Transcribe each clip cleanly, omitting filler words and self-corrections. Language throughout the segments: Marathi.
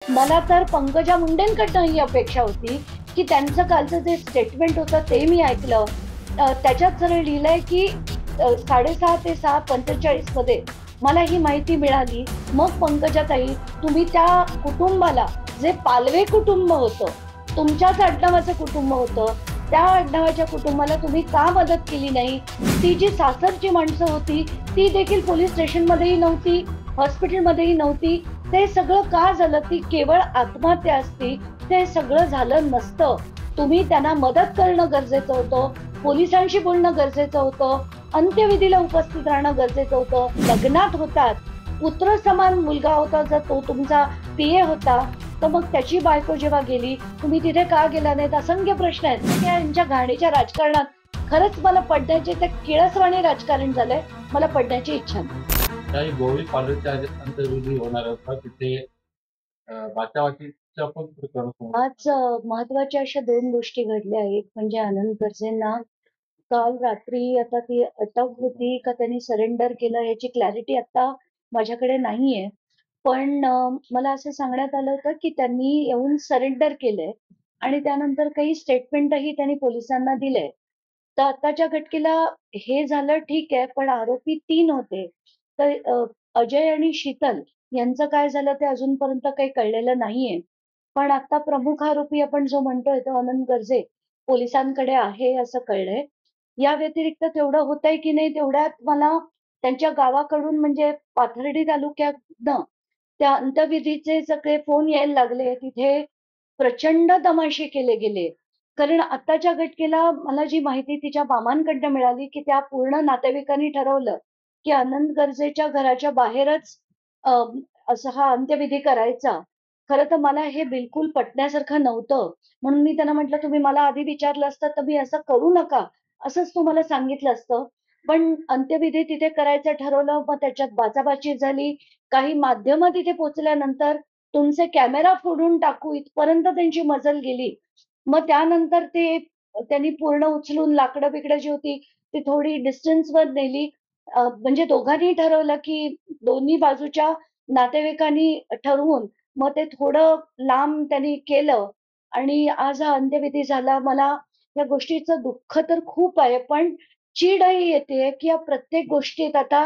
मला तर पंकजा मुंडेंकडनं ही अपेक्षा होती, की त्यांचं कालचं जे स्टेटमेंट होतं ते मी ऐकलं. त्याच्यात सरळ लिहिलंय, की 6:30 ते 6:45 मध्ये मला ही माहिती मिळाली. मग पंकजाताई, तुम्ही त्या कुटुंबाला, जे पालवे कुटुंब होतं, तुमच्याच आडनावाचं कुटुंब होतं, त्या आडनावाच्या कुटुंबाला तुम्ही का मदत केली नाही? ती जी सासरची माणसं होती, ती देखील पोलिस स्टेशनमध्येही नव्हती, हॉस्पिटलमध्येही नव्हती. ते सगळं का झालं? ती केवळ आत्महत्या असती, ते सगळं झालं नसतं. तुम्ही त्यांना मदत करणं गरजेचं होतं, पोलिसांशी बोलणं गरजेचं होतं, अंत्यविधीला उपस्थित राहणं गरजेचं होतं. लग्नात होतात, पुत्र समान मुलगा होता, जर तो तुमचा पीए होता, तर मग त्याची बायको जेव्हा गेली, तुम्ही तिथे का गेला नाहीत? असंख्य प्रश्न आहेत. यांच्या घाणीच्या राजकारणात खरंच मला पडण्याचे, ते किळसवाणी राजकारण झालंय. मला पडण्याची इच्छा नाही. काही गोवी कॉलेजच्या अंतर्विधी होणार होता तिथे बाचावाचीचं पण प्रकरण समोर आज महत्वाच्या अशा 2 गोष्टी घडल्या. एक म्हणजे आनंद गर्जेंना काल रात्री आता ती अटक होती का त्यांनी सरेंडर केलं याची क्लॅरिटी आता माझ्याकडे नाहीये. पण मला असं सांगण्यात आलं होतं, की त्यांनी येऊन सरेंडर केलंय आणि त्यानंतर काही स्टेटमेंटही त्यांनी पोलिसांना दिलंय. तर आत्ताच्या घटकेला हे झालं ठीक आहे, पण आरोपी 3 होते. तर अजय आणि शीतल यांचं काय झालं ते अजूनपर्यंत काही कळलेलं नाहीये. पण आता प्रमुख आरोपी आपण जो म्हणतोय तो आनंद गर्जे पोलिसांकडे आहे असं कळलंय. या व्यतिरिक्त तेवढं होतंय की नाही तेवढ्यात मला त्यांच्या गावाकडून म्हणजे पाथर्डी तालुक्यातनं त्या अंत्यविधीचे सगळे फोन यायला लागले. तिथे प्रचंड तमाशे केले गेले. कारण आत्ताच्या घटनेला मला जी माहिती तिच्या मामांकडनं मिळाली, की त्या पूर्ण नातेवाईकांनी ठरवलं, की आनंद गर्जेच्या घराच्या बाहेरच अ, असा हा अंत्यविधी करायचा. खरं तर मला हे बिलकुल पटण्यासारखं नव्हतं. म्हणून मी त्यांना म्हटलं, "तुम्ही मला आधी विचारलं असतं, तर मी असं करू नका." असंच तुम्हाला सांगितलं असतं. पण अंत्यविधी तिथे करायचं ठरवलं. मग त्याच्यात बाचाबाची झाली. काही माध्यमं तिथे पोहोचल्यानंतर तुमचे कॅमेरा फोडून टाकू इथपर्यंत त्यांची मजल गेली. मग त्यानंतर ते त्यांनी पूर्ण उचलून लाकडं-बिकडं जी होती, ती थोडी डिस्टन्सवर नेली. म्हणजे दोघांनी ठरवलं, की दोन्ही बाजूच्या नातेवाईकांनी ठरवून मग ते थोडं लांब त्यांनी केलं आणि आज हा अंत्यविधी झाला. मला या गोष्टीचं दुःख तर खूप आहे, पण चीडही येतेय, की या प्रत्येक गोष्टीत आता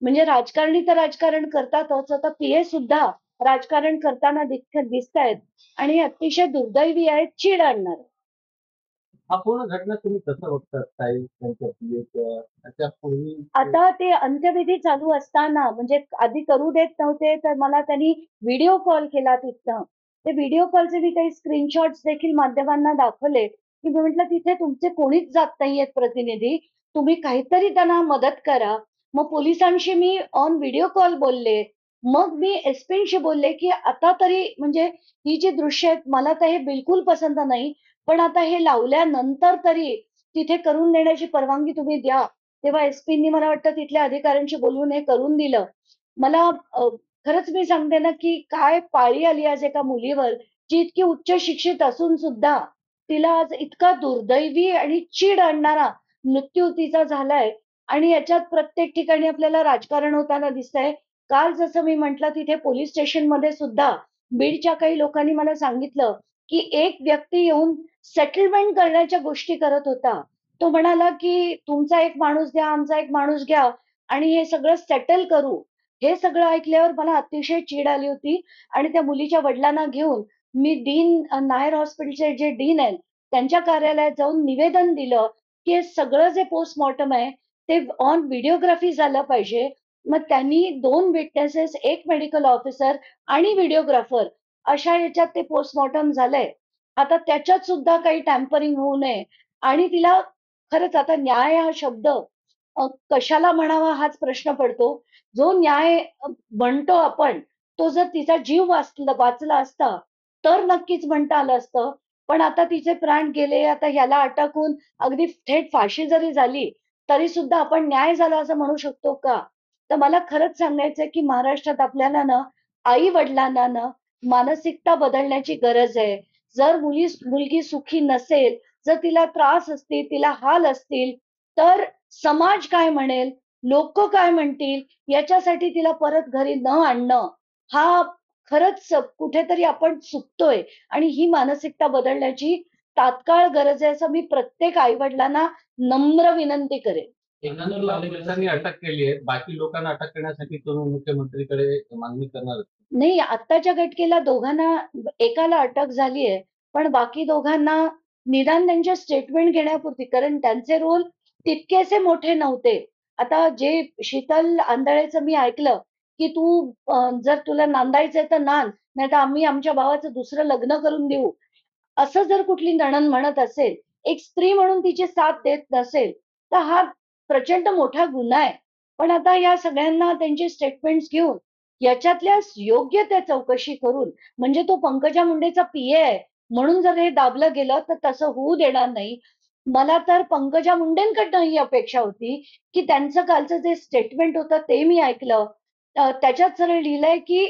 म्हणजे राजकारणी तर राजकारण करतातच. आता पीए सुद्धा राजकारण करताना दिसतायत आणि अतिशय दुर्दैवी आहेत, चीड आणणार. हा पूर्ण घटना तुम्ही कसं बघता ताई त्यांच्या त्याच्या पूर्वी आता ते अंत्यविधी चालू असताना म्हणजे आधी करू देत नव्हते, तर मला त्यांनी व्हिडिओ कॉल केला तिथनं. ते व्हिडिओ कॉलचे मी काही स्क्रीनशॉट्स देखील माध्यमांना दाखवले, की मी म्हटलं, "तिथे तुमचे कोणीच जात नाहीयेत प्रतिनिधी. तुम्ही काहीतरी त्यांना मदत करा." मग पोलिसांशी मी ऑन व्हिडिओ कॉल बोलले. मग मी एस-पींशी बोलले, की आता तरी म्हणजे ही जी दृश्य आहेत, मला तर हे बिलकुल पसंत नाही. पण आता हे लावल्यानंतर तरी तिथे करून देण्याची परवानगी तुम्ही द्या. तेव्हा एस-पींनी मला वाटतं तिथल्या अधिकाऱ्यांशी बोलून हे करून दिलं. मला खरंच मी सांगते ना, की काय पाळी आली आज एका मुलीवर, जी इतकी उच्च शिक्षित असून सुद्धा तिला आज इतका दुर्दैवी आणि चीड आणणारा मृत्यू तिचा झालाय आणि याच्यात प्रत्येक ठिकाणी आपल्याला राजकारण होताना दिसतंय. काल जसं मी म्हटलं तिथे पोलिस स्टेशनमध्ये सुद्धा बीडच्या काही लोकांनी मला सांगितलं, की एक व्यक्ती येऊन सेटलमेंट करण्याच्या गोष्टी करत होता. तो म्हणाला, की "तुमचा एक माणूस द्या, आमचा एक माणूस घ्या आणि हे सगळं सेटल करू." हे सगळं ऐकल्यावर मला अतिशय चीड आली होती आणि त्या मुलीच्या वडिलांना घेऊन मी नायर हॉस्पिटलचे जे डीन आहेत, त्यांच्या कार्यालयात जाऊन निवेदन दिलं, की हे सगळं जे पोस्टमॉर्टम आहे, ते ऑन व्हिडिओग्राफी झालं पाहिजे. मग त्यांनी 2 विटनेसेस, 1 मेडिकल ऑफिसर आणि व्हिडिओग्राफर अशा ह्याच्यात ते पोस्टमॉर्टम झालंय. आता त्याच्यात सुद्धा काही टॅम्परिंग होऊ नये आणि तिला खरंच आता न्याय हा शब्द कशाला म्हणावा हाच प्रश्न पडतो. जो न्याय म्हणतो आपण, तो जर तिचा जीव वाचला असता, तर नक्कीच म्हणता आलं असतं. पण आता तिचे प्राण गेले. आता ह्याला अटक होऊन अगदी थेट फाशी जरी झाली, तरी सुद्धा आपण न्याय झाला असं म्हणू शकतो का? तर मला खरंच सांगायचंय, की महाराष्ट्रात आपल्याला ना, आई-वडिलांना ना, मानसिकता बदलण्याची गरज आहे. जर मुलगी सुखी नसेल, जर तिला त्रास असतील, तिला हाल असतील, तर समाज काय म्हणेल, लोकं काय म्हणतील, याच्यासाठी तिला परत घरी न आणणं, हा खरंच कुठेतरी आपण चुकतोय आणि ही मानसिकता बदलण्याची तात्काळ गरज आहे, असं मी प्रत्येक आई-वडिलांना नम्र विनंती करेन. एकंदर पोलिसांनी अटक केली आहे. बाकी लोकांना अटक करण्यासाठी तुम्ही मुख्यमंत्रीकडे मागणी करणार आहात? नाही, आत्ताच्या घटनेला दोघांना, एकाला अटक झालीये, पण बाकी दोघांना निदान त्यांचे स्टेटमेंट घेण्यापुरती, कारण त्यांचे रोल तितकेसे मोठे नव्हते. आता जे शीतल आंधळेचं मी ऐकलं, की "तू जर तुला नांदायचंय तर नांद, नाहीतर आम्ही आमच्या भावाचं दुसरं लग्न करून देऊ." असं जर कुठली नणंद म्हणत असेल, एक स्त्री म्हणून तिची साथ देत नसेल, तर हा प्रचंड मोठा गुन्हा आहे. पण आता या सगळ्यांना त्यांचे स्टेटमेंट्स घेऊन याच्यातल्या योग्य त्या चौकशी करून, म्हणजे तो पंकजा मुंडेचा पीए आहे म्हणून जर हे दाबलं गेलं, तर तसं होऊ देणार नाही. मला तर पंकजा मुंडेंकडनं ही अपेक्षा होती, की त्यांचं कालचं जे स्टेटमेंट होतं ते मी ऐकलं. त्याच्यात सरळ लिहिलंय, की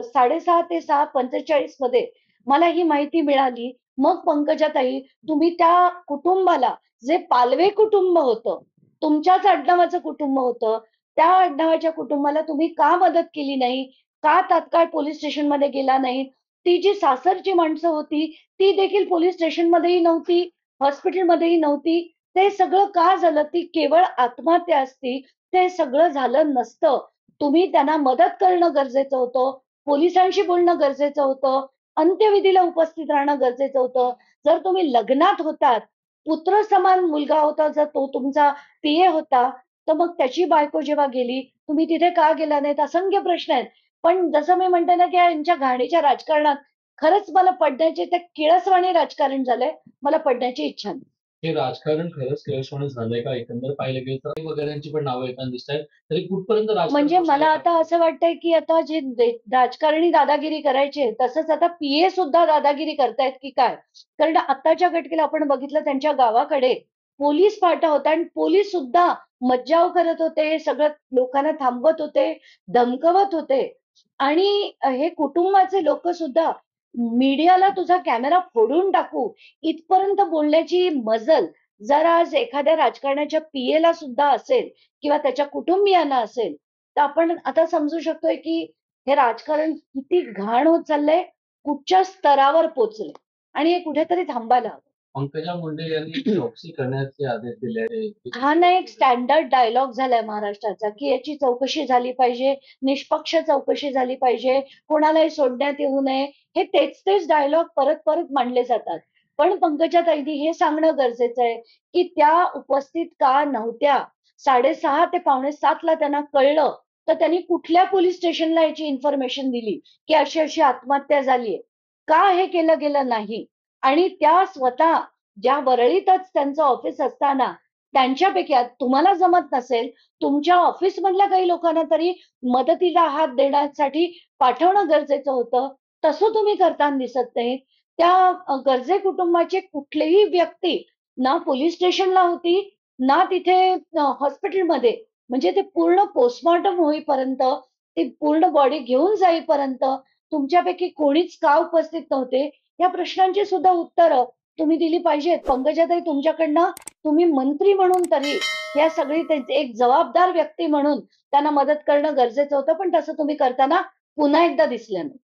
6:30 ते 6:45 मध्ये मला ही माहिती मिळाली. मग पंकजाताई, तुम्ही त्या कुटुंबाला, जे पालवे कुटुंब होतं, तुमच्याच आडनावाचं कुटुंब होतं, त्या आडनावाच्या कुटुंबाला तुम्ही का मदत केली नाही? का तात्काळ पोलिस स्टेशनमध्ये गेला नाही? ती जी सासरची माणसं होती, ती देखील पोलिस स्टेशनमध्येही नव्हती, हॉस्पिटलमध्येही नव्हती. ते सगळं का झालं? ती केवळ आत्महत्या असती, ते सगळं झालं नसतं. तुम्ही त्यांना मदत करणं गरजेचं होतं. पोलिसांशी बोलणं गरजेचं होतं. अंत्यविधीला उपस्थित राहणं गरजेचं होतं. जर तुम्ही लग्नात होतात, पुत्रसमान मुलगा होता, जर तो तुमचा पीए होता, तर मग त्याची बायको जेव्हा गेली, तुम्ही तिथे का गेला नाहीत? असंख्य प्रश्न आहेत. पण जसं मी म्हणते ना, की यांच्या घाणीच्या राजकारणात खरंच मला पडण्याचे, ते किळसवाणी राजकारण झालंय. मला पडण्याची इच्छा नाही. हे राजकारण खरंच केळसवाणं झालंय का? एकंदर पाहिलं गेलं तर वगैरेंची पण नावं येताना दिसतायत. तरी कुठपर्यंत राजकारण म्हणजे मला पोहोचलंय? आता असं वाटतंय, की आता जे राजकारणी दादागिरी करायचे, तसंच आता पीए सुद्धा दादागिरी करतायत की काय? कारण आत्ताच्या घटनेला आपण बघितलं, त्यांच्या गावाकडे पोलीस फाटा होता आणि पोलीस सुद्धा मज्जाव करत होते, सगळं लोकांना थांबवत होते, धमकवत होते. आणि हे कुटुंबाचे लोकं सुद्धा मीडियाला तुझा कॅमेरा फोडून टाकू, इथपर्यंत बोलण्याची मजल जर आज एखाद्या राजकारण्याच्या पीएला सुद्धा असेल किंवा त्याच्या कुटुंबियांना असेल, तर आपण आता समजू शकतोय, की हे राजकारण किती घाण होत चाललंय, कुठच्या स्तरावर पोहोचलंय आणि हे कुठेतरी थांबायला हवं. पंकजा मुंडे यांनी चौकशी करण्याचे आदेश दिले आहेत. हा ना एक स्टँडर्ड डायलॉग झालाय महाराष्ट्राचा, की याची चौकशी झाली पाहिजे, निष्पक्ष चौकशी झाली पाहिजे, कोणालाही सोडण्यात येऊ नये. हे तेच डायलॉग परत मांडले जातात. पण पंकजाताईंनी हे सांगणं गरजेचं आहे, की त्या उपस्थित का नव्हत्या? 6:30 ते 6:45 ला त्यांना कळलं, तर त्यांनी कुठल्या पोलिस स्टेशनला याची इन्फॉर्मेशन दिली, की अशी-अशी आत्महत्या झालीये? का हे केलं गेलं नाही? आणि त्या स्वतः ज्या वरळीतच त्यांचं ऑफिस असताना त्यांच्यापैकी तुम्हाला जमत नसेल, तुमच्या ऑफिसमधल्या काही लोकांना तरी मदतीला हात देण्यासाठी पाठवणं गरजेचं होतं. तसं तुम्ही करताना दिसत नाहीत. त्या गरजे कुटुंबाचे कुठलीही व्यक्ती ना पोलिस स्टेशनला होती, ना तिथे हॉस्पिटलमध्ये. म्हणजे ते पूर्ण पोस्टमॉर्टम होईपर्यंत, ती पूर्ण बॉडी घेऊन जाईपर्यंत तुमच्यापैकी कोणीच का उपस्थित नव्हते? या प्रश्नांची सुद्धा उत्तरं तुम्ही दिली पाहिजेत. पंकजाताई, तुमच्याकडनं तुम्ही मंत्री म्हणून तरी या सगळी त्यांची एक जबाबदार व्यक्ती म्हणून त्यांना मदत करणं गरजेचं होतं, पण तसं तुम्ही करताना पुन्हा एकदा दिसल्या नाही.